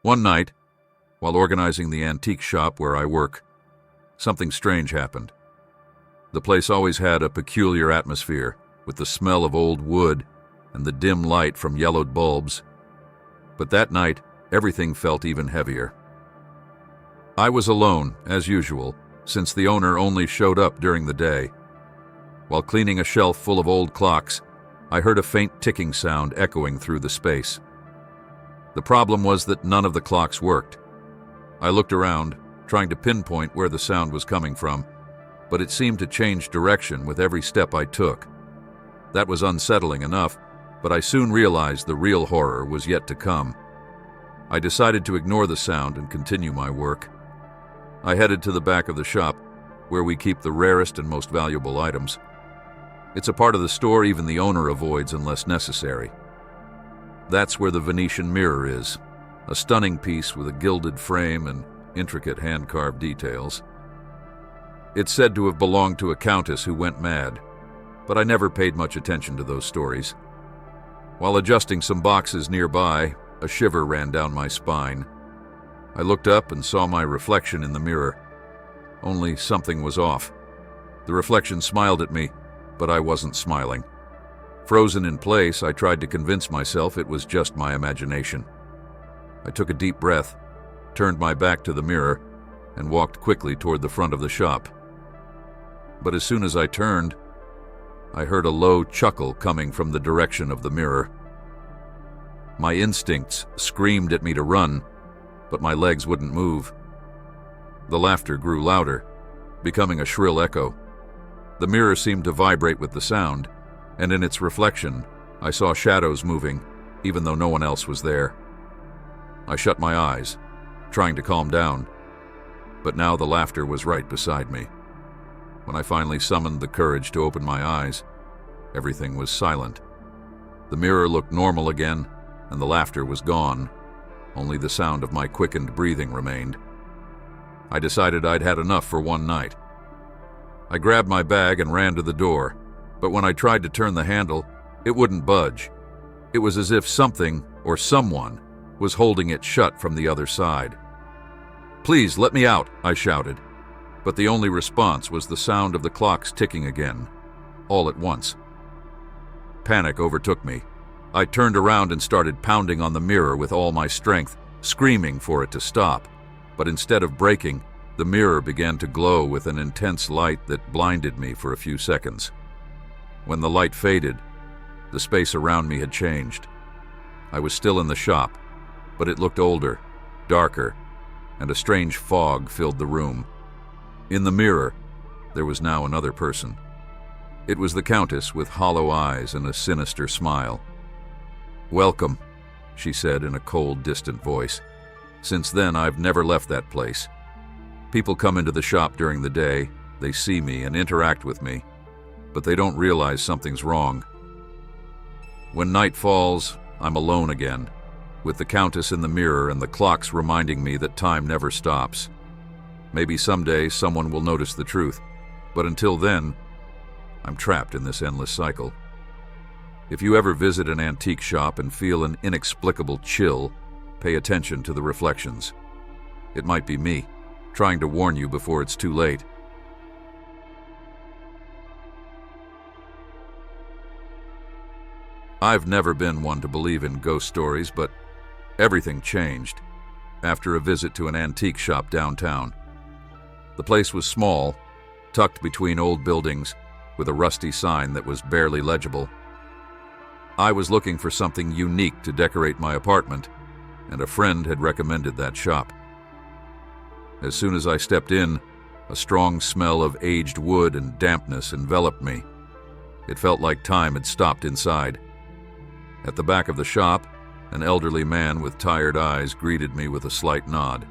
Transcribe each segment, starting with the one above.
One night, while organizing the antique shop where I work, something strange happened. The place always had a peculiar atmosphere, with the smell of old wood and the dim light from yellowed bulbs. But that night, everything felt even heavier. I was alone, as usual, since the owner only showed up during the day. While cleaning a shelf full of old clocks, I heard a faint ticking sound echoing through the space. The problem was that none of the clocks worked. I looked around, trying to pinpoint where the sound was coming from, but it seemed to change direction with every step I took. That was unsettling enough, but I soon realized the real horror was yet to come. I decided to ignore the sound and continue my work. I headed to the back of the shop, where we keep the rarest and most valuable items. It's a part of the store even the owner avoids unless necessary. That's where the Venetian mirror is, a stunning piece with a gilded frame and intricate hand-carved details. It's said to have belonged to a countess who went mad, but I never paid much attention to those stories. While adjusting some boxes nearby, a shiver ran down my spine. I looked up and saw my reflection in the mirror. Only something was off. The reflection smiled at me, but I wasn't smiling. Frozen in place, I tried to convince myself it was just my imagination. I took a deep breath, turned my back to the mirror, and walked quickly toward the front of the shop. But as soon as I turned, I heard a low chuckle coming from the direction of the mirror. My instincts screamed at me to run, but my legs wouldn't move. The laughter grew louder, becoming a shrill echo. The mirror seemed to vibrate with the sound, and in its reflection, I saw shadows moving, even though no one else was there. I shut my eyes, trying to calm down, but now the laughter was right beside me. When I finally summoned the courage to open my eyes, everything was silent. The mirror looked normal again, and the laughter was gone. Only the sound of my quickened breathing remained. I decided I'd had enough for one night. I grabbed my bag and ran to the door, but when I tried to turn the handle, it wouldn't budge. It was as if something, or someone, was holding it shut from the other side. "Please, let me out," I shouted, but the only response was the sound of the clocks ticking again, all at once. Panic overtook me. I turned around and started pounding on the mirror with all my strength, screaming for it to stop. But instead of breaking, the mirror began to glow with an intense light that blinded me for a few seconds. When the light faded, the space around me had changed. I was still in the shop, but it looked older, darker, and a strange fog filled the room. In the mirror, there was now another person. It was the Countess with hollow eyes and a sinister smile. "Welcome," she said in a cold, distant voice. "Since then, I've never left that place. People come into the shop during the day, they see me and interact with me, but they don't realize something's wrong. When night falls, I'm alone again, with the Countess in the mirror and the clocks reminding me that time never stops. Maybe someday someone will notice the truth, but until then, I'm trapped in this endless cycle." If you ever visit an antique shop and feel an inexplicable chill, pay attention to the reflections. It might be me, trying to warn you before it's too late. I've never been one to believe in ghost stories, but everything changed after a visit to an antique shop downtown. The place was small, tucked between old buildings, with a rusty sign that was barely legible. I was looking for something unique to decorate my apartment, and a friend had recommended that shop. As soon as I stepped in, a strong smell of aged wood and dampness enveloped me. It felt like time had stopped inside. At the back of the shop, an elderly man with tired eyes greeted me with a slight nod.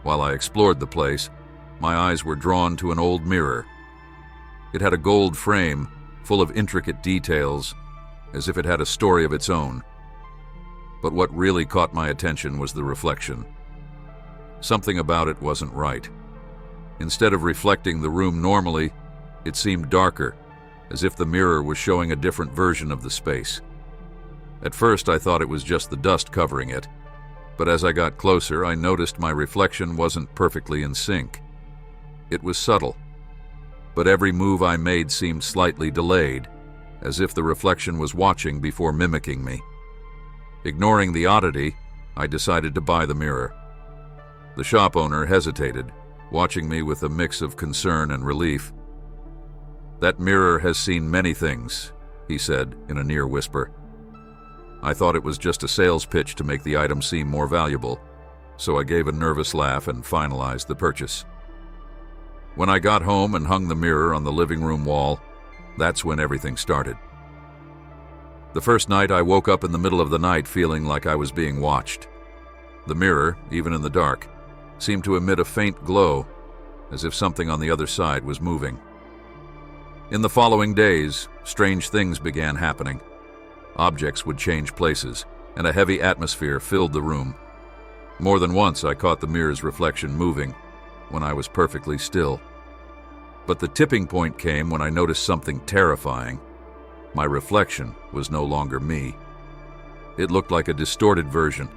While I explored the place, my eyes were drawn to an old mirror. It had a gold frame full of intricate details, as if it had a story of its own. But what really caught my attention was the reflection. Something about it wasn't right. Instead of reflecting the room normally, it seemed darker, as if the mirror was showing a different version of the space. At first, I thought it was just the dust covering it, But as I got closer, I noticed my reflection wasn't perfectly in sync. It was subtle, but every move I made seemed slightly delayed, as if the reflection was watching before mimicking me. Ignoring the oddity, I decided to buy the mirror. The shop owner hesitated, watching me with a mix of concern and relief. "That mirror has seen many things," he said in a near whisper. I thought it was just a sales pitch to make the item seem more valuable, so I gave a nervous laugh and finalized the purchase. When I got home and hung the mirror on the living room wall, that's when everything started. The first night I woke up in the middle of the night feeling like I was being watched. The mirror, even in the dark, seemed to emit a faint glow, as if something on the other side was moving. In the following days, strange things began happening. Objects would change places, and a heavy atmosphere filled the room. More than once I caught the mirror's reflection moving when I was perfectly still. But the tipping point came when I noticed something terrifying. My reflection was no longer me. It looked like a distorted version,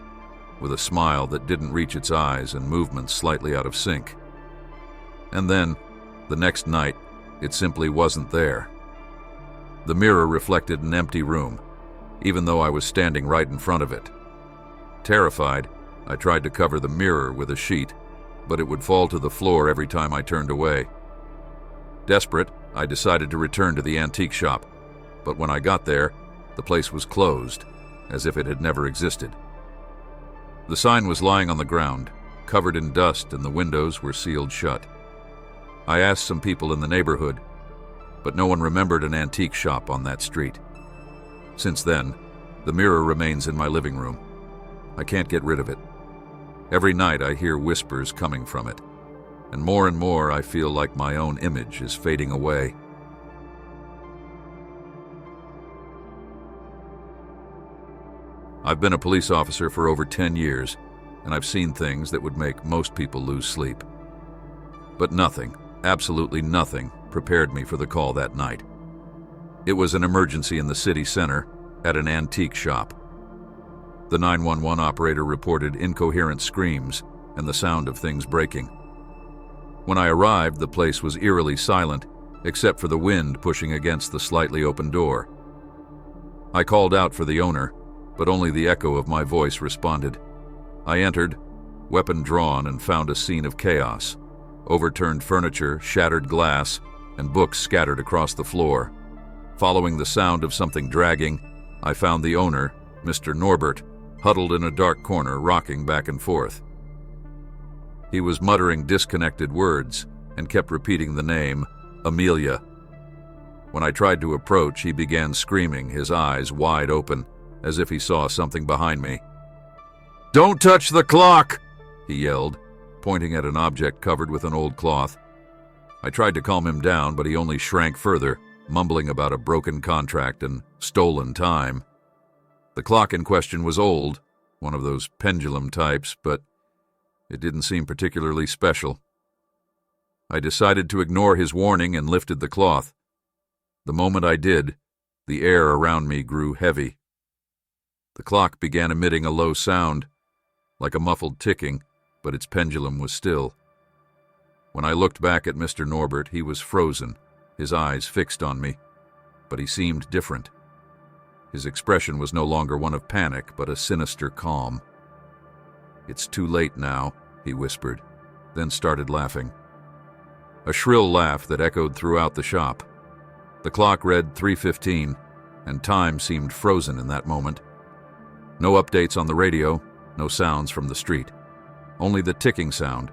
with a smile that didn't reach its eyes and movements slightly out of sync. And then, the next night, it simply wasn't there. The mirror reflected an empty room, even though I was standing right in front of it. Terrified, I tried to cover the mirror with a sheet, but it would fall to the floor every time I turned away. Desperate, I decided to return to the antique shop, but when I got there, the place was closed, as if it had never existed. The sign was lying on the ground, covered in dust, and the windows were sealed shut. I asked some people in the neighborhood, but no one remembered an antique shop on that street. Since then, the mirror remains in my living room. I can't get rid of it. Every night I hear whispers coming from it, and more I feel like my own image is fading away. I've been a police officer for over 10 years, and I've seen things that would make most people lose sleep. But nothing, absolutely nothing, prepared me for the call that night. It was an emergency in the city center at an antique shop. The 911 operator reported incoherent screams and the sound of things breaking. When I arrived, the place was eerily silent, except for the wind pushing against the slightly open door. I called out for the owner, but only the echo of my voice responded. I entered, weapon drawn, and found a scene of chaos. Overturned furniture, shattered glass, and books scattered across the floor. Following the sound of something dragging, I found the owner, Mr. Norbert, huddled in a dark corner, rocking back and forth. He was muttering disconnected words and kept repeating the name, Amelia. When I tried to approach, he began screaming, his eyes wide open, as if he saw something behind me. "Don't touch the clock!" he yelled, pointing at an object covered with an old cloth. I tried to calm him down, but he only shrank further, mumbling about a broken contract and stolen time. The clock in question was old, one of those pendulum types, but it didn't seem particularly special. I decided to ignore his warning and lifted the cloth. The moment I did, the air around me grew heavy. The clock began emitting a low sound, like a muffled ticking, but its pendulum was still. When I looked back at Mr. Norbert, he was frozen, his eyes fixed on me, but he seemed different. His expression was no longer one of panic, but a sinister calm. "It's too late now," he whispered, then started laughing. A shrill laugh that echoed throughout the shop. The clock read 3:15, and time seemed frozen in that moment. No updates on the radio, no sounds from the street, only the ticking sound.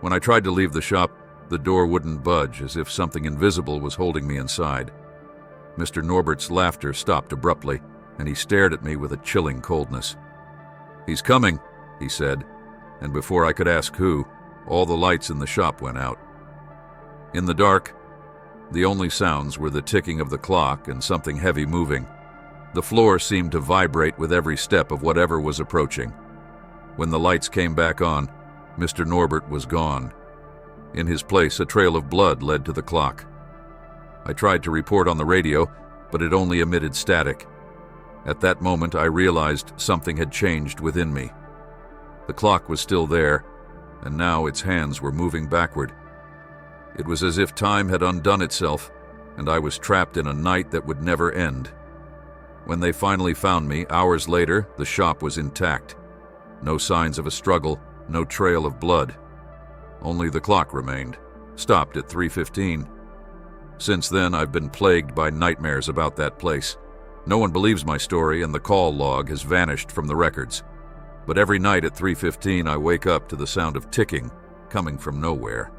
When I tried to leave the shop, the door wouldn't budge, as if something invisible was holding me inside. Mr. Norbert's laughter stopped abruptly, and he stared at me with a chilling coldness. "He's coming," he said, and before I could ask who, all the lights in the shop went out. In the dark, the only sounds were the ticking of the clock and something heavy moving. The floor seemed to vibrate with every step of whatever was approaching. When the lights came back on, Mr. Norbert was gone. In his place, a trail of blood led to the clock. I tried to report on the radio, but it only emitted static. At that moment, I realized something had changed within me. The clock was still there, and now its hands were moving backward. It was as if time had undone itself, and I was trapped in a night that would never end. When they finally found me, hours later, the shop was intact. No signs of a struggle, no trail of blood. Only the clock remained, stopped at 3:15. Since then, I've been plagued by nightmares about that place. No one believes my story, and the call log has vanished from the records. But every night at 3:15, I wake up to the sound of ticking coming from nowhere.